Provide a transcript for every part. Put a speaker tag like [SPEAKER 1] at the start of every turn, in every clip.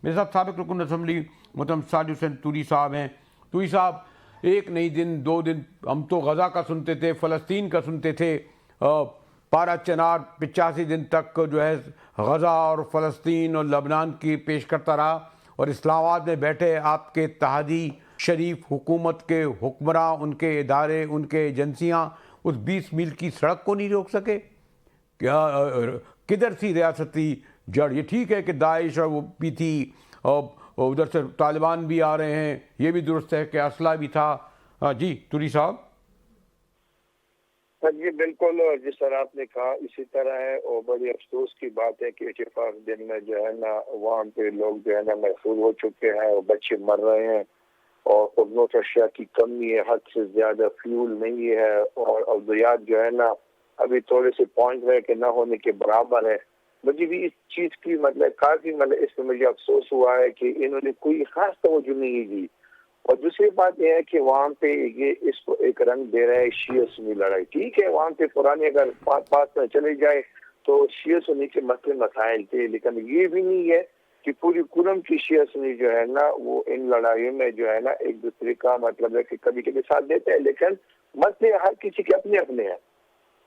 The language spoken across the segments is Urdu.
[SPEAKER 1] میرے ساتھ سابق رکن اسمبلی محترم ساجد حسین توری صاحب ہیں. توری صاحب، ایک نہیں دن 2 دن ہم تو غزہ کا سنتے تھے، فلسطین کا سنتے تھے. پارا چنار 85 دن تک جو ہے غزہ اور فلسطین اور لبنان کی پیش کرتا رہا، اور اسلام آباد میں بیٹھے آپ کے اتحادی شریف حکومت کے حکمراں، ان کے ادارے، ان کے ایجنسیاں اس 20 میل کی سڑک کو نہیں روک سکے. کیا کدھر تھی ریاستی جڑ؟ یہ ٹھیک ہے کہ داعش اور وہ بھی تھی، اور ادھر سے طالبان بھی آ رہے ہیں، یہ بھی درست ہے کہ اسلحہ بھی تھا. جی توری صاحب.
[SPEAKER 2] جی بالکل، جس طرح آپ نے کہا اسی طرح ہے، اور بڑی افسوس کی بات ہے کہ اتفاق دن میں جو ہے نا وہاں پہ لوگ جو ہے نا محفوظ ہو چکے ہیں اور بچے مر رہے ہیں، اور خدمت اشیاء کی کمی ہے، حد سے زیادہ فیول نہیں ہے، اور ادویات جو ہے نا ابھی تھوڑے سے پوائنٹ ہے کہ نہ ہونے کے برابر ہے. مجھے بھی اس چیز کی کافی اس میں مجھے افسوس ہوا ہے کہ انہوں نے کوئی خاص توجہ نہیں دی. اور دوسری بات یہ ہے کہ وہاں پہ یہ اس کو ایک رنگ دے رہا ہے شیعہ سنی لڑائی. ٹھیک ہے، وہاں پہ پرانے اگر بات میں چلے جائے تو شیعہ سنی کے مسئلے مسائل تھے، لیکن یہ بھی نہیں ہے کہ پوری قرم کی شیعہ سنی جو ہے نا وہ ان لڑائیوں میں جو ہے نا ایک دوسرے کا ہے کہ کبھی کبھی ساتھ دیتے ہیں، لیکن مسئلے ہر کسی کے اپنے اپنے ہیں.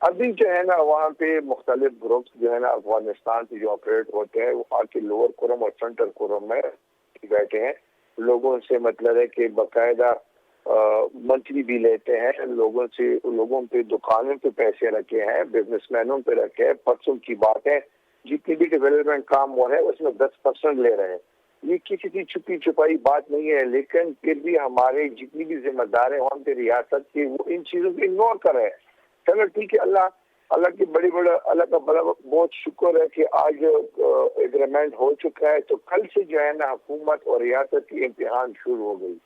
[SPEAKER 2] ابھی جو ہے نا وہاں پہ مختلف گروپس جو ہے نا افغانستان سے جو آپریٹ ہوتے ہیں وہ آ کے لوور قرم اور سینٹرل قرم میں بیٹھے ہیں. لوگوں سے ہے کہ باقاعدہ منتھلی بھی لیتے ہیں، لوگوں پہ دکانوں پہ پیسے رکھے ہیں، بزنس مینوں پہ رکھے ہیں. پرسوں کی بات ہے جتنی بھی ڈیولپمنٹ کام ہو رہا ہے اس میں 10% لے رہے ہیں. یہ کسی کی چھپی چھپائی بات نہیں ہے، لیکن پھر بھی ہمارے جتنی بھی ذمہ دار ہیں وہاں پہ ریاست کے وہ ان چیزوں کو اگنور کر رہے ہیں. چلو ٹھیک ہے، اللہ کی اللہ کا بڑا بہت شکر ہے کہ آج ایگریمنٹ ہو چکا ہے، تو کل سے جو ہے نا حکومت اور ریاست کی امتحان شروع ہو گئی.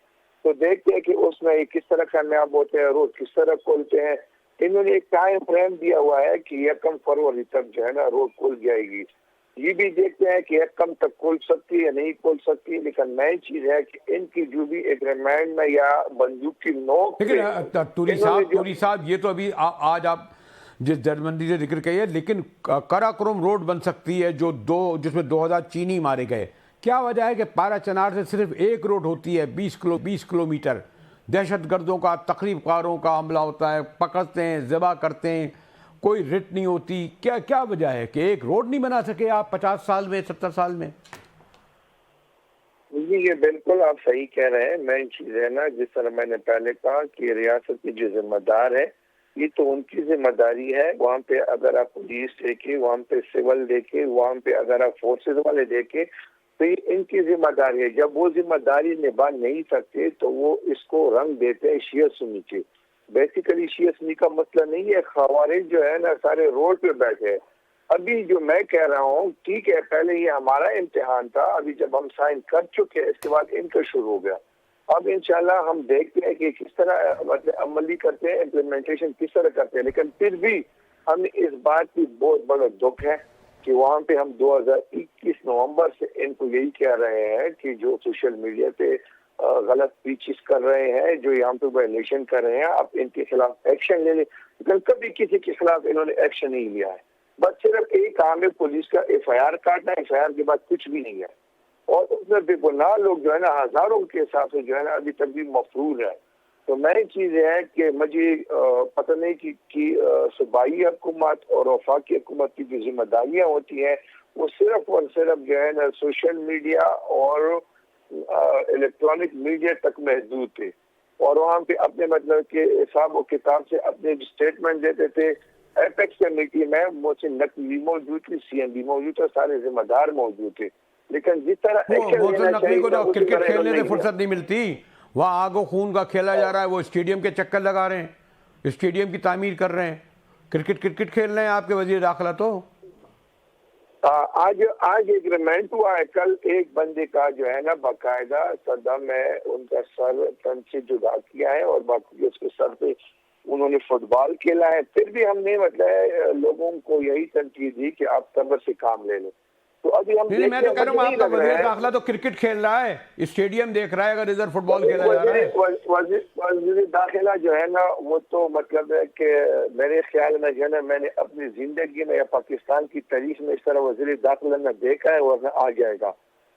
[SPEAKER 2] تو دیکھتے ہیں کہ اس میں کس طرح کامیاب ہوتے ہیں، روڈ کس طرح کھولتے ہیں. انہوں نے ایک ٹائم فریم دیا ہوا ہے کہ 1 فروری تک جو ہے نا روڈ کھل جائے گی. یہ بھی دیکھتے ہیں کہ 1 تک کھول سکتی ہے یا نہیں کھول سکتی، لیکن نئی چیز ہے کہ ان کی جو بھی ایگریمنٹ میں یا بندوق کی نوک
[SPEAKER 1] لیکن توری صاحب یہ تو ابھی آج آپ جس دربندی سے ذکر کہی ہے، لیکن قراقرم روڈ بن سکتی ہے جس میں 2000 چینی مارے گئے. کیا وجہ ہے کہ پارا چنار سے صرف ایک روڈ ہوتی ہے 20 کلومیٹر؟ دہشت گردوں کا، تخریب کاروں کا حملہ ہوتا ہے، پکڑتے ہیں، ذبح کرتے ہیں، کوئی رٹ نہیں ہوتی. کیا وجہ ہے کہ ایک روڈ نہیں بنا سکے آپ 50 سال میں، 70 سال میں؟
[SPEAKER 2] جی یہ بالکل آپ صحیح کہہ رہے ہیں. مین چیز ہے نا جس طرح میں نے پہلے کہا کہ ریاست کی جو ذمہ دار ہے یہ تو ان کی ذمہ داری ہے. وہاں پہ اگر آپ پولیس دیکھیں، وہاں پہ سول دیکھیں، وہاں پہ اگر آپ فورسز والے دیکھیں تو یہ ان کی ذمہ داری ہے. جب وہ ذمہ داری نبھا نہیں سکتے تو وہ اس کو رنگ دیتے ہیں شیعہ سنی کے. بیسیکلی شیعہ سنی کا مسئلہ نہیں ہے، خوارج جو ہے نا سارے روڈ پہ بیٹھے ہیں. ابھی جو میں کہہ رہا ہوں ٹھیک ہے، پہلے یہ ہمارا امتحان تھا، ابھی جب ہم سائن کر چکے اس کے بعد ان کا شروع ہو گیا. اب انشاءاللہ ہم دیکھتے ہیں کہ کس طرح عملی کرتے ہیں، امپلیمنٹیشن کس طرح کرتے ہیں. لیکن پھر بھی ہمیں اس بات کی بہت بڑا دکھ ہے کہ وہاں پہ ہم 2021 نومبر سے ان کو یہی کہہ رہے ہیں کہ جو سوشل میڈیا پہ غلط پیچز کر رہے ہیں، جو یہاں پہ وائلیشن کر رہے ہیں، آپ ان کے خلاف ایکشن لے لیں. لیکن کبھی کسی کے خلاف انہوں نے ایکشن نہیں لیا ہے. بس صرف ایک کام ہے پولیس کا FIR کاٹنا، FIR کے بعد کچھ بھی نہیں ہے. اور اس میں بے گناہ لوگ جو ہے نا ہزاروں کے حساب سے جو ہے نا ابھی تک بھی مفروض ہے. تو نئی چیز ہے کہ مجھے پتہ نہیں کہ صوبائی حکومت اور وفاقی حکومت کی جو ذمہ داریاں ہوتی ہیں وہ صرف اور صرف جو ہے نا سوشل میڈیا اور الیکٹرانک میڈیا تک محدود تھے، اور وہاں پہ اپنے کہ حساب و کتاب سے اپنے اسٹیٹمنٹ دیتے تھے. ایپیکس کمیٹی میں محسن نقوی موجود تھی، CM بھی موجود تھا، سارے ذمہ دار موجود تھے. لیکن جس طرح
[SPEAKER 1] محسن نقوی کو تو کرکٹ کھیلنے سے فرصت نہیں ملتی، وہاں آگ و خون کا کھیلا جا رہا ہے، وہ اسٹیڈیم کے چکر لگا رہے ہیں، اسٹیڈیم کی تعمیر کر رہے ہیں. کرکٹ کھیل رہے ہیں آپ کے وزیر داخلہ. تو
[SPEAKER 2] آج ایگریمنٹ ہوا ہے. کل ایک بندے کا جو ہے نا باقاعدہ صدم میں ان کا سر تن سے جدا کیا ہے، اور باقی اس کے سر پہ انہوں نے فٹ بال کھیلا ہے. پھر بھی ہم نے لوگوں کو یہی تنقید دی کہ آپ صبر سے کام لے لیں. تو ابھی ہم
[SPEAKER 1] میں تو کہہ رہا ہوں آپ کا وزیر داخلہ تو کرکٹ کھیل رہا ہے، اسٹیڈیم دیکھ رہا ہے، اگر ادھر فٹ بال کھیلا جا رہا ہے.
[SPEAKER 2] وزیر داخلہ جو ہے نا وہ تو ہے کہ میرے خیال میں جو ہے نا میں نے اپنی زندگی میں یا پاکستان کی تاریخ میں اس طرح وزیر داخلہ میں دیکھا ہے، اور آ جائے گا.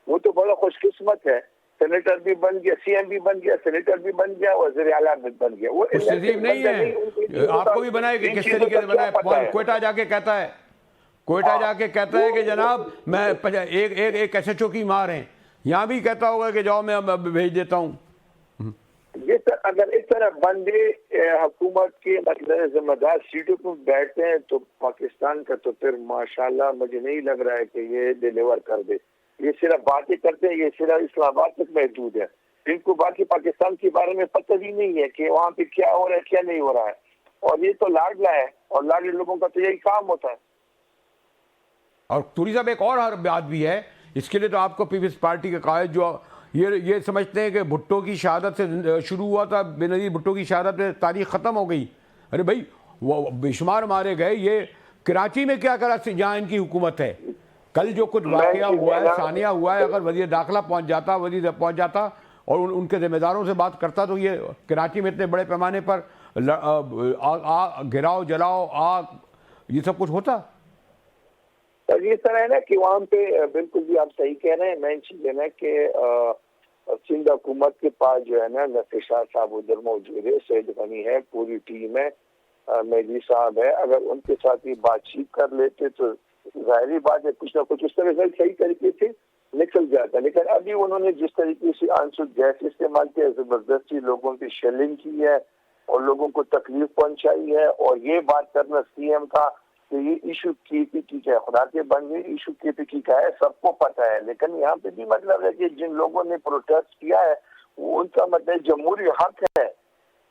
[SPEAKER 2] وہ تو بڑا خوش قسمت ہے، سینیٹر بھی بن گیا، سی ایم بھی بن گیا، سینیٹر بھی بن گیا، وزیر اعلیٰ بھی بن گیا. وہ
[SPEAKER 1] خوش نصیب نہیں ہے. آپ کو بھی بنا ہے کہ کس طریقے سے بنا ہے. کوئٹہ جا کے کہتا ہے، کوئٹہ جا کے کہتا ہے کہ جناب میں ایک ایس ایچ او کی مار ہیں. یہاں بھی کہتا ہوگا کہ جاؤ میں بھیج دیتا ہوں.
[SPEAKER 2] یہ اگر اس طرح بندے حکومت کے مطلب ذمہ دار سیٹوں پر بیٹھتے ہیں تو پاکستان کا تو پھر ماشاءاللہ مجھے نہیں لگ رہا ہے کہ یہ ڈیلیور کر دے. یہ صرف باتیں کرتے ہیں، یہ صرف اسلام آباد تک محدود ہے. ان کو باقی پاکستان کے بارے میں پتہ بھی نہیں ہے کہ وہاں پہ کیا ہو رہا ہے کیا نہیں ہو رہا ہے. اور یہ تو لاڈلا ہے، اور لاڈلے لوگوں کا تو یہی کام ہوتا ہے.
[SPEAKER 1] اور توری صاحب ایک اور بات بھی ہے، اس کے لیے تو آپ کو پیپلز پارٹی کے قائد جو یہ سمجھتے ہیں کہ بھٹو کی شہادت سے شروع ہوا تھا، بے نظیر بھٹو کی شہادت میں تاریخ ختم ہو گئی. ارے بھائی وہ بے شمار مارے گئے. یہ کراچی میں کیا کرا جہاں ان کی حکومت ہے؟ کل جو کچھ واقعہ ہوا ہے، ثانیہ ہوا ہے، اگر وزیر داخلہ پہنچ جاتا اور ان کے ذمہ داروں سے بات کرتا تو یہ کراچی میں اتنے بڑے پیمانے پر گھراؤ جلاؤ آگ یہ سب کچھ ہوتا.
[SPEAKER 2] اس طرح ہے نا کہ وہاں پہ بالکل بھی آپ صحیح کہہ رہے ہیں. مین چیز ہے نا کہ سندھ حکومت کے پاس جو ہے نا نقی شاہ صاحب ادھر موجود ہے، سید غنی ہے، پوری ٹیم ہے، مہدی صاحب ہے. اگر ان کے ساتھ یہ بات چیت کر لیتے تو ظاہری بات ہے کچھ نہ کچھ اس طرح سے صحیح طریقے سے نکل جاتا. لیکن ابھی انہوں نے جس طریقے سے آنسر گیس استعمال کیا، زبردستی لوگوں کی شیلنگ کی ہے اور لوگوں کو تکلیف پہنچائی ہے. اور یہ بات کرنا سی ایم کا کہ یہ ایشو کی پی کی کا ہے، خدا کے بندے ایشو کی پی کی کا ہے، سب کو پتہ ہے. لیکن یہاں پہ بھی مطلب ہے کہ جن لوگوں نے پروٹیسٹ کیا ہے وہ ان کا مطلب جمہوری حق ہے.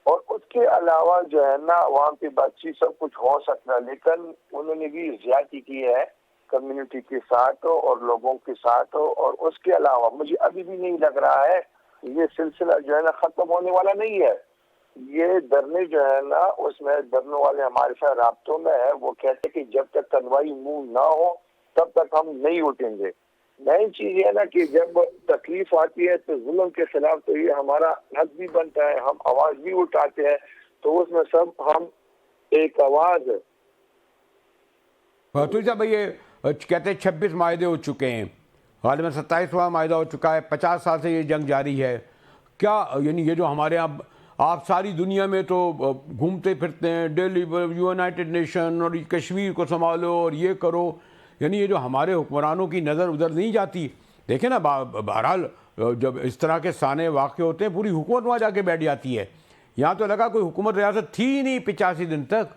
[SPEAKER 2] اور اس کے علاوہ جو ہے نا وہاں پہ بات چیت سب کچھ ہو سکتا ہے. لیکن انہوں نے بھی زیادتی کی ہے کمیونٹی کے ساتھ اور لوگوں کے ساتھ. اور اس کے علاوہ مجھے ابھی بھی نہیں لگ رہا ہے یہ سلسلہ جو ہے نا ختم ہونے والا نہیں ہے. یہ دھرنے جو ہے نا اس میں دھرنے والے ہمارے ساتھ رابطوں میں ہے. وہ کہتے ہیں کہ جب تک کنوائی منہ نہ ہو تب تک ہم نہیں اٹھیں گے. نئی چیز یہ ہے نا کہ جب تکلیف آتی ہے تو ظلم کے خلاف تو یہ ہمارا حق بھی بنتا ہے، ہم آواز بھی اٹھاتے ہیں. تو اس میں سب ہم ایک آواز ہے.
[SPEAKER 1] تو صاحب یہ کہتے ہیں 26 معاہدے ہو چکے ہیں، غالباً 27واں معاہدہ ہو چکا ہے. 50 سال سے یہ جنگ جاری ہے. کیا یعنی یہ جو ہمارے یہاں آپ ساری دنیا میں تو گھومتے پھرتے ہیں، ڈیلی یونائٹڈ نیشن اور کشمیر کو سنبھالو اور یہ کرو، یعنی یہ جو ہمارے حکمرانوں کی نظر ادھر نہیں جاتی. دیکھیں نا بہرحال جب اس طرح کے سانے واقع ہوتے ہیں پوری حکومت وہاں جا کے بیٹھ جاتی ہے. یہاں تو لگا کوئی حکومت ریاست تھی نہیں 85 دن تک.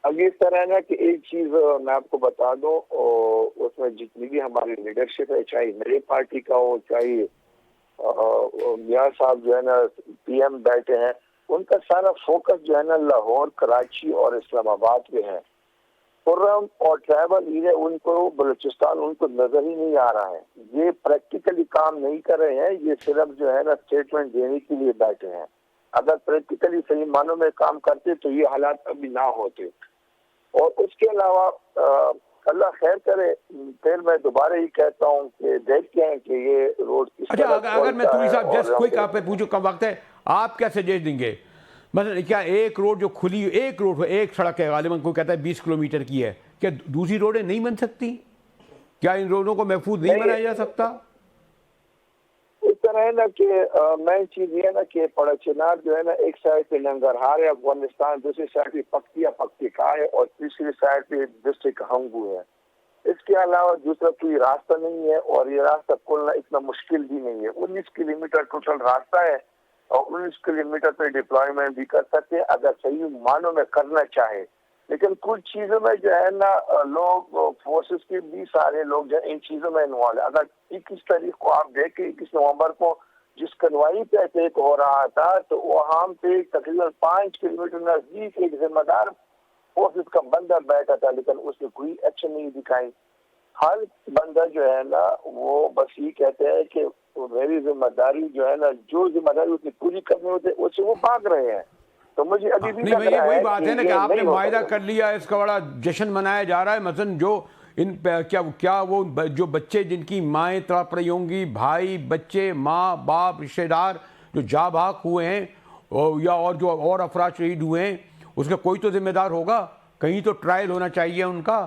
[SPEAKER 2] اب اس طرح ہے نا کہ ایک چیز میں آپ کو بتا دوں، اس میں جتنی بھی ہماری لیڈرشپ ہے، چاہے میری پارٹی کا ہو، چاہے میاں صاحب جو ہے نا پی ایم بیٹھے ہیں، ان کا سارا فوکس جو ہے نا لاہور، کراچی اور اسلام آباد پہ ہے. خرم اور ٹرائبل ایریا ان کو بلوچستان ان کو نظر ہی نہیں آ رہا ہے. یہ پریکٹیکلی کام نہیں کر رہے ہیں، یہ صرف جو ہے نا اسٹیٹمنٹ دینے کے لیے بیٹھے ہیں. اگر پریکٹیکلی صحیح معنوں میں کام کرتے تو یہ حالات ابھی نہ ہوتے. اور اس کے علاوہ اللہ خیر کرے. پھر میں دوبارہ ہی کہتا ہوں کہ دیکھتے ہیں کہ یہ روڈ کس طرح
[SPEAKER 1] اگر میں توری صاحب جسٹ کوئک آپ پہ پوچھوں کم وقت ہے، آپ کیا سجیسٹ دیں گے؟ مثلا کیا ایک روڈ جو کھلی ایک سڑک ہے، غالباً کوئی کہتا ہے 20 کلومیٹر کی ہے، کیا دوسری روڈیں نہیں بن سکتی؟ کیا ان روڈوں کو محفوظ نہیں بنایا جا سکتا؟
[SPEAKER 2] اس طرح ہے نا کہ مین چیز یہ ہے نا کہ پڑا چنار جو ہے نا ایک سائڈ پہ ننگرہار ہے افغانستان، دوسری سائڈ پہ پکتیکا ہے اور تیسری سائڈ پہ ڈسٹرکٹ ہنگو ہے. اس کے علاوہ دوسرا کوئی راستہ نہیں ہے اور یہ راستہ کھولنا اتنا مشکل بھی نہیں ہے. 19 کلومیٹر ٹوٹل راستہ ہے اور 19 کلومیٹر پہ ڈپلائمنٹ بھی کر سکتے ہیں اگر صحیح معنوں میں کرنا چاہے. لیکن کچھ چیزوں میں جو ہے نا لوگ فورسز کے بھی سارے لوگ جو ان چیزوں میں انوالو ہے. اگر 21 تاریخ کو آپ دیکھیں 21 نومبر کو جس کنوائی پہ اٹیک ہو رہا تھا تو وہاں پہ تقریباً 5 کلومیٹر نزدیک ایک ذمہ دار فورسز کا بندہ بیٹھا تھا، لیکن اس نے کوئی ایکشن نہیں دکھائی. ہر بندہ جو ہے نا وہ بس یہ کہتے ہیں کہ میری ذمہ داری جو ہے نا جو ذمہ داری اس نے پوری کرنی ہوتی ہے اس سے وہ بھاگ رہے ہیں. تو مجھے ابھی بھی
[SPEAKER 1] نہیں، وہی بات ہے نا کہ آپ نے معاہدہ کر لیا، اس کا بڑا جشن منایا جا رہا ہے. مثلا جو ان کیا وہ جو بچے جن کی مائیں تڑپ رہی ہوں گی، بھائی بچے ماں باپ رشتہ دار جو جاں بحق ہوئے ہیں یا اور جو اور افراد شہید ہوئے ہیں، اس کا کوئی تو ذمہ دار ہوگا. کہیں تو ٹرائل ہونا چاہیے ان کا.